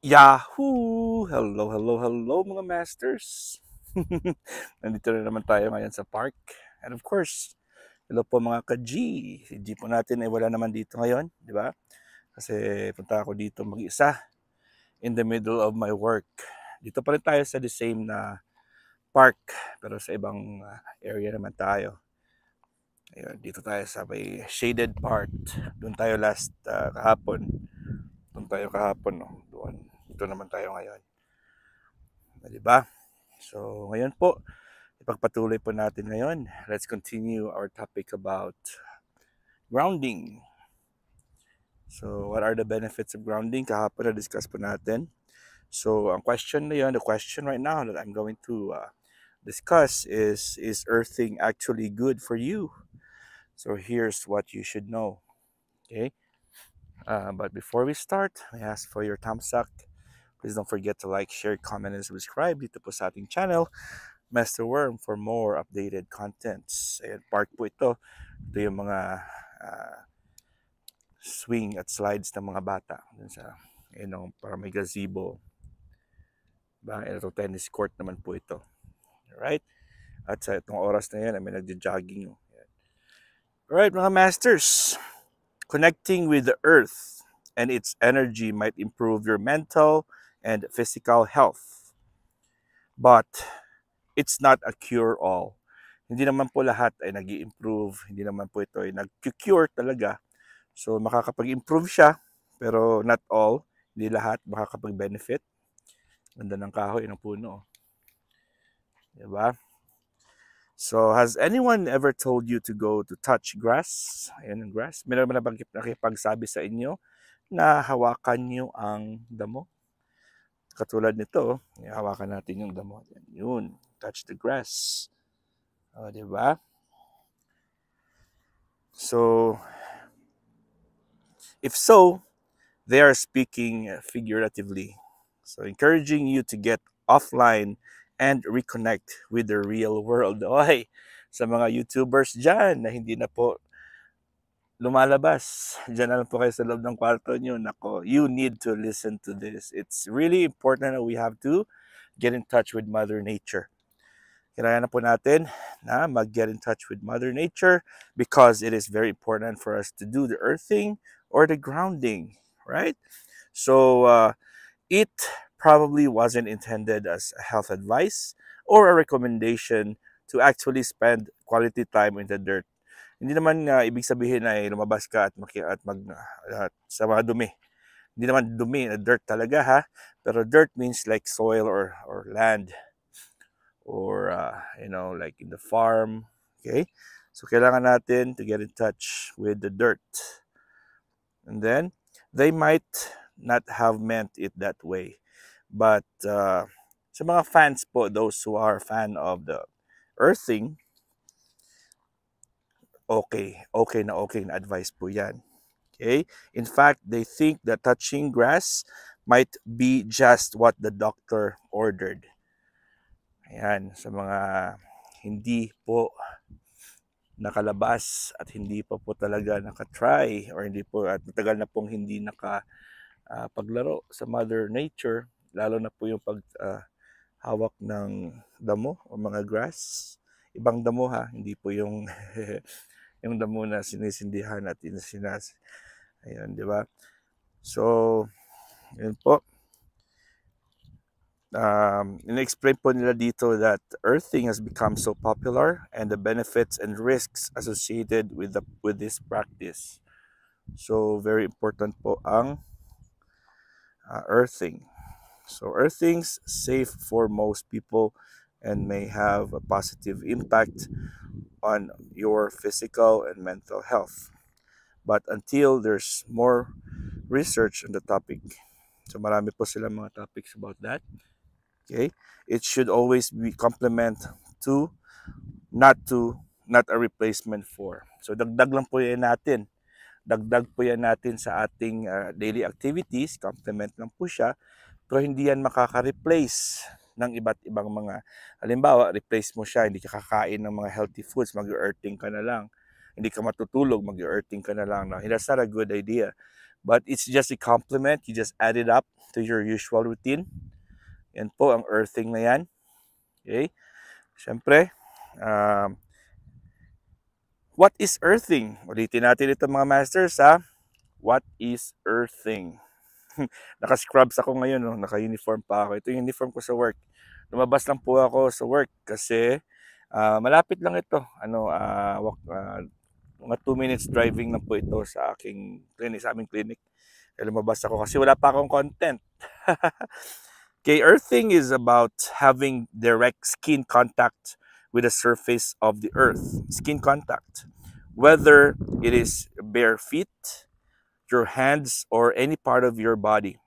Yahoo! Hello, hello, hello mga masters! Nandito na naman tayo ngayon sa park. And of course, hello po mga ka-G. Si G po natin ay wala naman dito ngayon, di ba? Kasi punta ako dito mag-isa in the middle of my work. Dito pa rin tayo sa the same na park, pero sa ibang area naman tayo. Ayun, dito tayo sa may shaded part. Doon tayo last kahapon. Doon tayo kahapon, no? Doon. Dito naman tayo ngayon. Di ba? So, ngayon po, ipagpatuloy po natin ngayon. Let's continue our topic about grounding. So, what are the benefits of grounding? Kahapon na-discuss po natin. So, ang question na yun, the question right now that I'm going to discuss is earthing actually good for you? So, here's what you should know. Okay? But before we start, I ask for your thumbs up. Please don't forget to like, share, comment, and subscribe dito po sa ating channel, Master Worm, for more updated contents. Ayan, park po ito. Ito yung mga swing at slides ng mga bata. Dun sa, para may gazebo. Diba? Ito, tennis court naman po ito. Alright? At sa itong oras na yan, may nagja-jogging. Alright, mga masters. Connecting with the earth and its energy might improve your mental and physical health. But it's not a cure-all. Hindi naman po lahat ay nag-i-improve. Hindi naman po ito ay nag-cure talaga. So, makakapag-improve siya, pero not all. Hindi lahat makakapag-benefit. Ganda ng kahoy ng puno. Diba? So, has anyone ever told you to go to touch grass? Ayan ang grass. Meron ba nakipagsabi sa inyo na hawakan nyo ang damo? Katulad nito, hawakan natin yung damo. Yun, touch the grass. O, diba? So, if so, they are speaking figuratively. So, encouraging you to get offline and reconnect with the real world. Oy, sa mga YouTubers dyan na hindi na po lumalabas, dyan na lang po kayo sa loob ng kwarto nyo. Nako, you need to listen to this. It's really important that we have to get in touch with Mother Nature. Kailangan na po natin na mag-get in touch with Mother Nature because it is very important for us to do the earthing or the grounding, right? So, it probably wasn't intended as a health advice or a recommendation to actually spend quality time in the dirt. Hindi naman ibig sabihin ay lumabas ka at sa mga dumi. Hindi naman dumi, dirt talaga ha. Pero dirt means like soil or land or like in the farm. Okay? So kailangan natin to get in touch with the dirt. And then they might not have meant it that way. But sa mga fans po, those who are fan of the earthing, okay na advice po yan. Okay? In fact, they think that touching grass might be just what the doctor ordered. Ayan, sa mga hindi po nakalabas at hindi pa po talaga nakatry or hindi po at matagal na pong hindi paglaro sa Mother Nature, lalo na po yung hawak ng damo o mga grass. Ibang damo ha, hindi po yung yung damo na sinisindihan at inasinas. Ayun, di ba? So, yun po. In-explain po nila dito that earthing has become so popular and the benefits and risks associated with this practice. So, very important po ang earthing. So, earthing's safe for most people and may have a positive impact on your physical and mental health. But until there's more research on the topic, so marami po silang mga topics about that. Okay, it should always be complement to, not a replacement for. So dagdag lang po yan natin. Dagdag po yan natin sa ating daily activities, complement lang po siya, pero hindi yan makaka-replace ng iba't ibang mga, halimbawa, replace mo siya, hindi ka kakain ng mga healthy foods, mag-earthing ka na lang. Hindi ka matutulog, mag-earthing ka na lang. No? That's not a good idea. But it's just a complement. You just add it up to your usual routine. Yan po ang earthing na yan. Okay? Siyempre, what is earthing? Ulitin natin ito mga masters ha. What is earthing? Naka-scrubs ako ngayon, no? Naka-uniform pa ako. Ito yung uniform ko sa work. Lumabas lang po ako sa work kasi malapit lang ito. Mga 2 minutes driving lang po ito sa aking clinic, sa aming clinic. Kaya lumabas ako kasi wala pa akong content. Okay, earthing is about having direct skin contact with the surface of the earth. Skin contact. Whether it is bare feet, your hands, or any part of your body.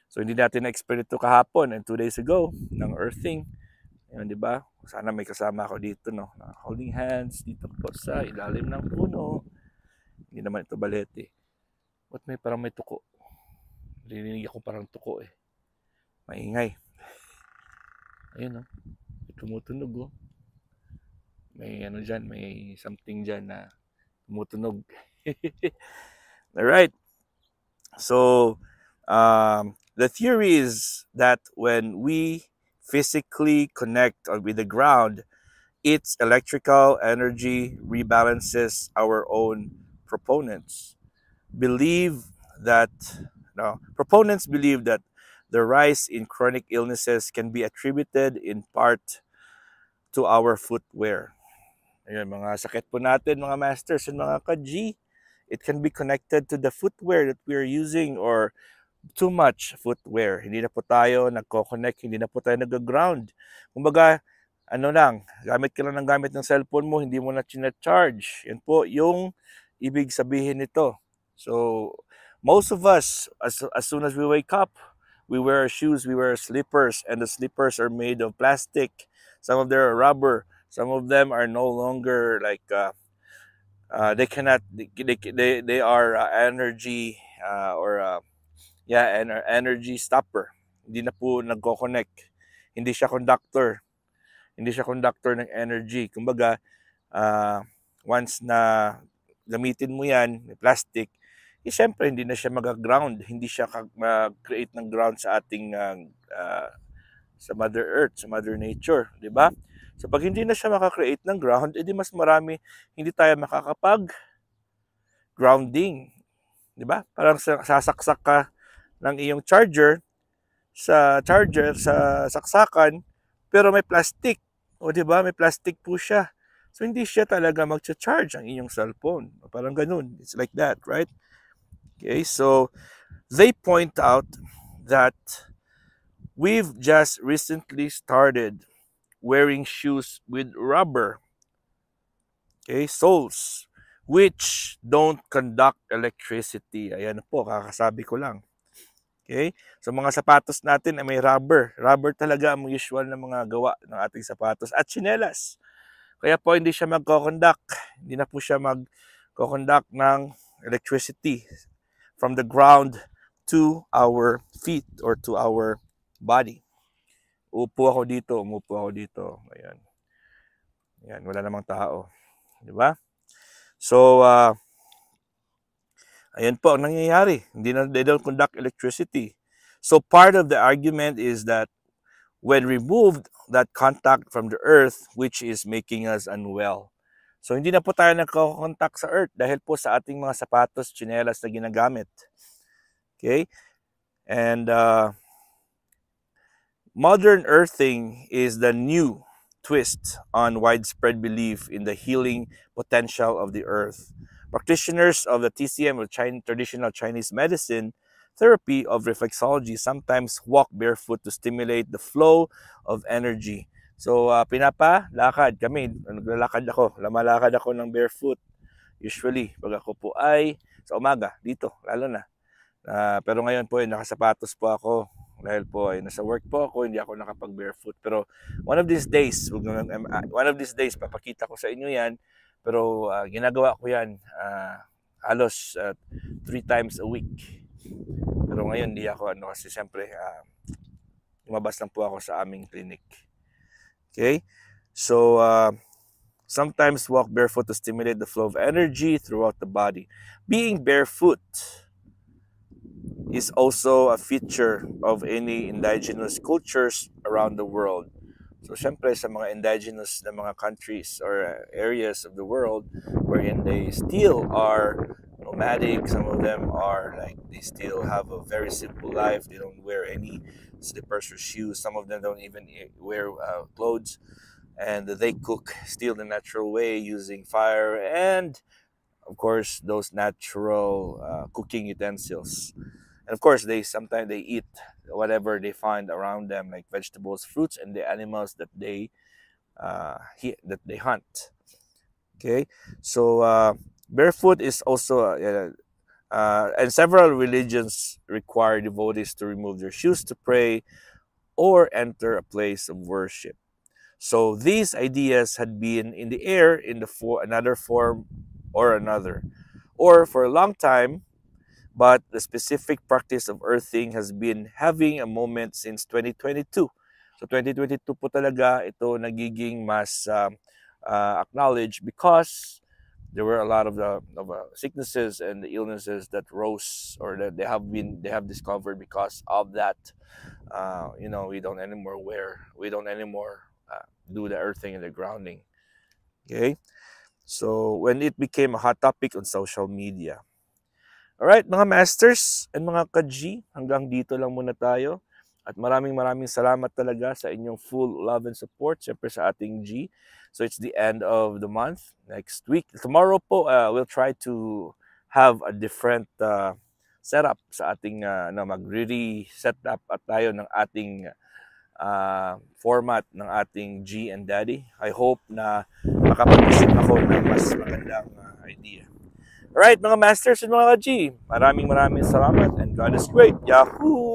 So hindi natin na-experience ito kahapon and 2 days ago ng earthing. Yun, di ba? Sana may kasama ako dito, no? Holding hands dito po sa ilalim ng puno. Hindi naman ito balete. Ba't may parang may tuko? Narinig ako parang tuko eh. Maingay. Ayun, no? May tumutunog, oh. May ano dyan, may something dyan na tumutunog. Alright. So, the theory is that when we physically connect with the ground, its electrical energy rebalances our own proponents. Proponents believe that the rise in chronic illnesses can be attributed in part to our footwear. Ayun, mga sakit po natin, mga masters and mga ka-G, it can be connected to the footwear that we are using or too much footwear. Hindi na po tayo nagko-connect, hindi na po tayo nag-ground. Kumbaga, gamit ka lang ng gamit ng cellphone mo, hindi mo na charge. Yan po yung ibig sabihin nito. So, most of us, as soon as we wake up, we wear shoes, we wear slippers, and the slippers are made of plastic. Some of them are rubber. Some of them are no longer like they are energy energy stopper. Hindi na po nagko-connect. Hindi siya conductor ng energy. Kumbaga, once na gamitin mo yan, plastic, siyempre hindi na siya mag-ground, hindi siya mag-create ng ground sa ating sa Mother Earth, sa Mother Nature, di ba? So pag hindi na siya maka-create ng ground, edi mas marami hindi tayo makakapag-grounding, di ba? Parang sasaksak ka ng iyong charger sa saksakan, pero may plastic. O di ba? May plastic po siya. So hindi siya talaga magcha-charge ang inyong cellphone. Parang ganun. It's like that, right? Okay, so they point out that we've just recently started wearing shoes with rubber, okay, soles, which don't conduct electricity. Ayan po, kakasabi ko lang. Okay, so mga sapatos natin ay may rubber. Rubber talaga ang usual na mga gawa ng ating sapatos at tsinelas. Kaya po hindi siya magko-conduct. Hindi na po siya magko-conduct ng electricity from the ground to our feet or to our body. Umupo ako dito. Ayan. Ayan, wala namang tao. Di ba? So, ayan po ang nangyayari. They don't conduct electricity. So, part of the argument is that when removed that contact from the earth, which is making us unwell. So, hindi na po tayo nagko-contact sa earth dahil po sa ating mga sapatos, tsinelas na ginagamit. Okay? And modern earthing is the new twist on widespread belief in the healing potential of the earth. Practitioners of the TCM, or traditional Chinese medicine, therapy of reflexology, sometimes walk barefoot to stimulate the flow of energy. So, pinapalakad kami. Lumalakad ako ng barefoot. Usually, pag ako po ay sa umaga, dito, lalo na. Pero ngayon po, nakasapatos po ako. Dahil po ay nasa work po ako, hindi ako nakapag-barefoot. Pero one of these days, papakita ko sa inyo yan. Pero ginagawa ko yan halos 3 times a week. Pero ngayon, hindi ako kasi siyempre, lumabas lang po ako sa aming clinic. Okay? So, sometimes walk barefoot to stimulate the flow of energy throughout the body. Being barefoot is also a feature of any indigenous cultures around the world. So, syempre, sa mga indigenous na mga countries or areas of the world wherein they still are nomadic, some of them are like they still have a very simple life. They don't wear any slippers or shoes. Some of them don't even wear clothes, and they cook still the natural way using fire and, of course, those natural cooking utensils. And of course, they sometimes they eat whatever they find around them, like vegetables, fruits, and the animals that they hunt. Okay, so barefoot is also and several religions require devotees to remove their shoes to pray or enter a place of worship. So these ideas had been in the air in another form or another, or for a long time, but the specific practice of earthing has been having a moment since 2022. So 2022 po talaga ito nagiging mas acknowledged because there were a lot of sicknesses and the illnesses that rose or that they have discovered because of that. We don't anymore do the earthing and the grounding. Okay, so when it became a hot topic on social media. Alright, mga masters and mga ka-G, hanggang dito lang muna tayo. At maraming salamat talaga sa inyong full love and support, syempre sa ating G. So it's the end of the month. Next week, tomorrow po, we'll try to have a different setup sa ating mag-re-set up at tayo ng ating format ng ating G and Daddy. I hope na makapag-isip ako ng mas magandang idea. Alright, mga masters and mga ka-G, maraming salamat and God is great. Yahoo!